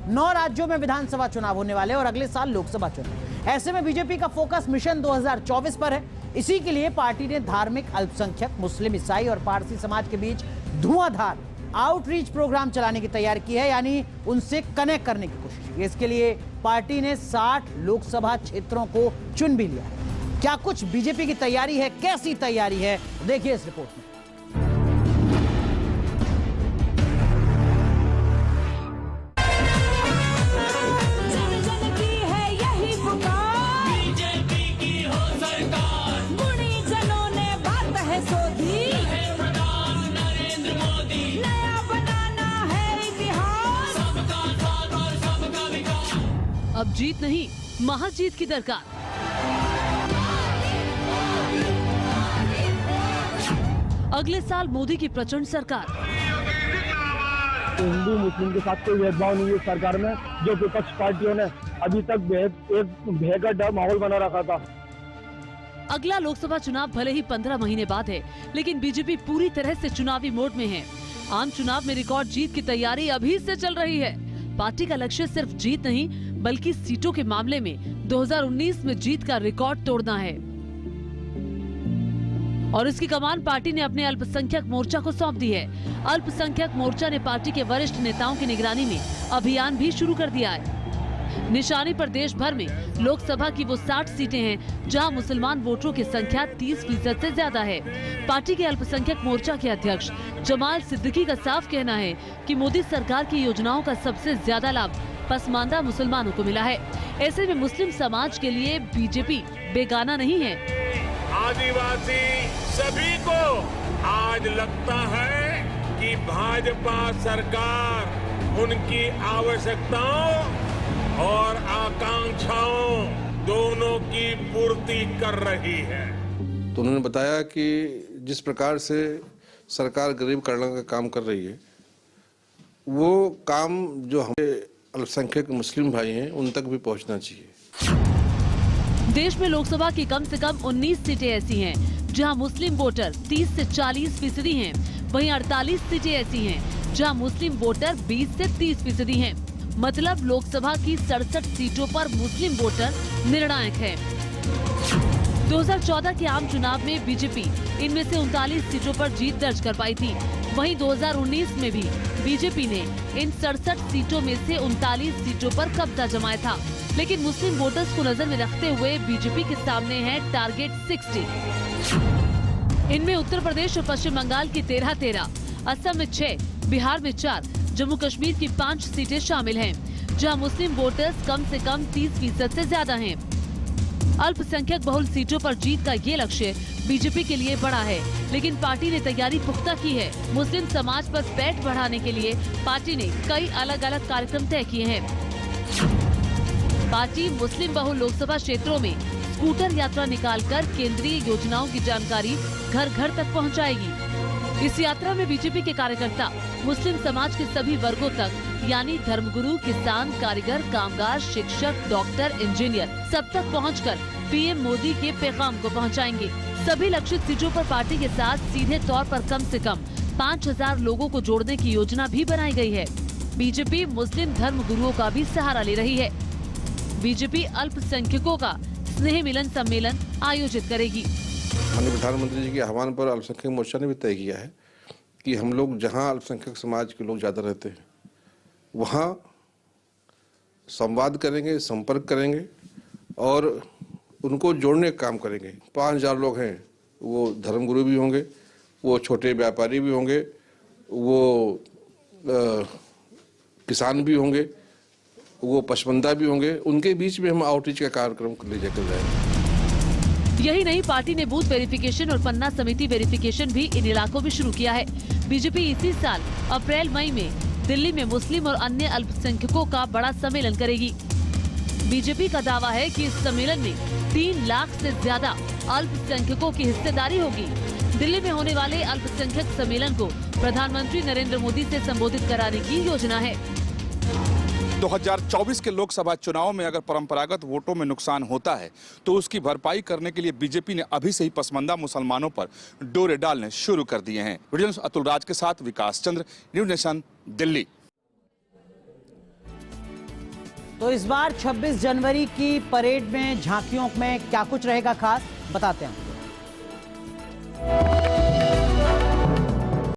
9 राज्यों में विधानसभा चुनाव होने वाले और अगले साल लोकसभा चुनाव। ऐसे में बीजेपी का फोकस मिशन 2024 पर है। इसी के लिए पार्टी ने धार्मिक अल्पसंख्यक, मुस्लिम, ईसाई और पारसी समाज के बीच धुआंधार आउटरीच प्रोग्राम चलाने की तैयारी की है, यानी उनसे कनेक्ट करने की कोशिश की। इसके लिए पार्टी ने 60 लोकसभा क्षेत्रों को चुन भी लिया है। क्या कुछ बीजेपी की तैयारी है, कैसी तैयारी है, देखिए इस रिपोर्ट में। अब जीत नहीं, महाजीत की दरकार। अगले साल मोदी की प्रचंड सरकार। हिंदू मुस्लिम के साथ कोई भेदभाव नहीं है सरकार में, जो विपक्ष पार्टियों ने अभी तक एक भयंकर माहौल बना रखा था। अगला लोकसभा चुनाव भले ही 15 महीने बाद है, लेकिन बीजेपी पूरी तरह से चुनावी मोड में है। आम चुनाव में रिकॉर्ड जीत की तैयारी अभी से चल रही है। पार्टी का लक्ष्य सिर्फ जीत नहीं, बल्कि सीटों के मामले में 2019 में जीत का रिकॉर्ड तोड़ना है। और इसकी कमान पार्टी ने अपने अल्पसंख्यक मोर्चा को सौंप दी है। अल्पसंख्यक मोर्चा ने पार्टी के वरिष्ठ नेताओं की निगरानी में अभियान भी शुरू कर दिया है। निशाने पर देश भर में लोकसभा की वो 60 सीटें हैं जहां मुसलमान वोटरों की संख्या 30% से ज्यादा है। पार्टी के अल्पसंख्यक मोर्चा के अध्यक्ष जमाल सिद्दीकी का साफ कहना है कि मोदी सरकार की योजनाओं का सबसे ज्यादा लाभ पसमानदा मुसलमानों को मिला है। ऐसे में मुस्लिम समाज के लिए बीजेपी बेगाना नहीं है। आदिवासी सभी को आज लगता है कि भाजपा सरकार उनकी आवश्यकताओं और आकांक्षाओं दोनों की पूर्ति कर रही है। तो उन्होंने बताया कि जिस प्रकार से सरकार गरीब कल्याण का काम कर रही है, वो काम जो हमारे अल्पसंख्यक मुस्लिम भाई हैं उन तक भी पहुंचना चाहिए। देश में लोकसभा की कम से कम 19 सीटें ऐसी हैं जहां मुस्लिम वोटर 30 से 40% हैं। वहीं 48 सीटें ऐसी हैं जहां मुस्लिम वोटर 20 से 30% हैं। मतलब लोकसभा की 67 सीटों पर मुस्लिम वोटर निर्णायक है। 2014 के आम चुनाव में बीजेपी इनमें से 39 सीटों पर जीत दर्ज कर पाई थी। वहीं 2019 में भी बीजेपी ने इन 67 सीटों में से 39 सीटों पर कब्जा जमाया था। लेकिन मुस्लिम वोटर्स को नजर में रखते हुए बीजेपी के सामने है टारगेट 60। इनमें उत्तर प्रदेश और पश्चिम बंगाल की 13, असम में 6, बिहार में 4, जम्मू कश्मीर की 5 सीटें शामिल हैं, जहां मुस्लिम वोटर्स कम से कम 30% से ज्यादा हैं। अल्पसंख्यक बहुल सीटों पर जीत का ये लक्ष्य बीजेपी के लिए बड़ा है, लेकिन पार्टी ने तैयारी पुख्ता की है। मुस्लिम समाज पर पैठ बढ़ाने के लिए पार्टी ने कई अलग अलग कार्यक्रम तय किए हैं। पार्टी मुस्लिम बहुल लोकसभा क्षेत्रों में स्कूटर यात्रा निकालकर केंद्रीय योजनाओं की जानकारी घर घर तक पहुंचाएगी। इस यात्रा में बीजेपी के कार्यकर्ता मुस्लिम समाज के सभी वर्गों तक, यानी धर्मगुरु, किसान, कारीगर, कामगार, शिक्षक, डॉक्टर, इंजीनियर, सब तक पहुंचकर पीएम मोदी के पैगाम को पहुंचाएंगे। सभी लक्षित सीटों पर पार्टी के साथ सीधे तौर पर कम से कम 5000 लोगों को जोड़ने की योजना भी बनाई गई है। बीजेपी मुस्लिम धर्म गुरुओं का भी सहारा ले रही है। बीजेपी अल्पसंख्यकों का स्नेह मिलन सम्मेलन आयोजित करेगी। माननीय प्रधानमंत्री जी के आह्वान पर अल्पसंख्यक मोर्चा ने भी तय किया है कि हम लोग जहां अल्पसंख्यक समाज के लोग ज्यादा रहते हैं वहां संवाद करेंगे, संपर्क करेंगे और उनको जोड़ने का काम करेंगे। 5000 लोग हैं, वो धर्मगुरु भी होंगे, वो छोटे व्यापारी भी होंगे, वो किसान भी होंगे, वो पसमंदा भी होंगे। उनके बीच में हम आउटरीच का कार्यक्रम ले जाकर जाएंगे। यही नहीं, पार्टी ने बूथ वेरिफिकेशन और पन्ना समिति वेरिफिकेशन भी इन इलाकों में शुरू किया है। बीजेपी इसी साल अप्रैल-मई में दिल्ली में मुस्लिम और अन्य अल्पसंख्यकों का बड़ा सम्मेलन करेगी। बीजेपी का दावा है कि इस सम्मेलन में 3 लाख से ज्यादा अल्पसंख्यकों की हिस्सेदारी होगी। दिल्ली में होने वाले अल्पसंख्यक सम्मेलन को प्रधानमंत्री नरेंद्र मोदी से संबोधित कराने की योजना है। 2024 के लोकसभा चुनाव में अगर परंपरागत वोटों में नुकसान होता है तो उसकी भरपाई करने के लिए बीजेपी ने अभी से ही पसमानदा मुसलमानों पर डोरे डालने शुरू कर दिए हैं। वीडियो अतुल राज के साथ विकास चंद्र, न्यूज़ नेशन, दिल्ली। तो इस बार 26 जनवरी की परेड में, झांकियों में क्या कुछ रहेगा खास, बताते हैं।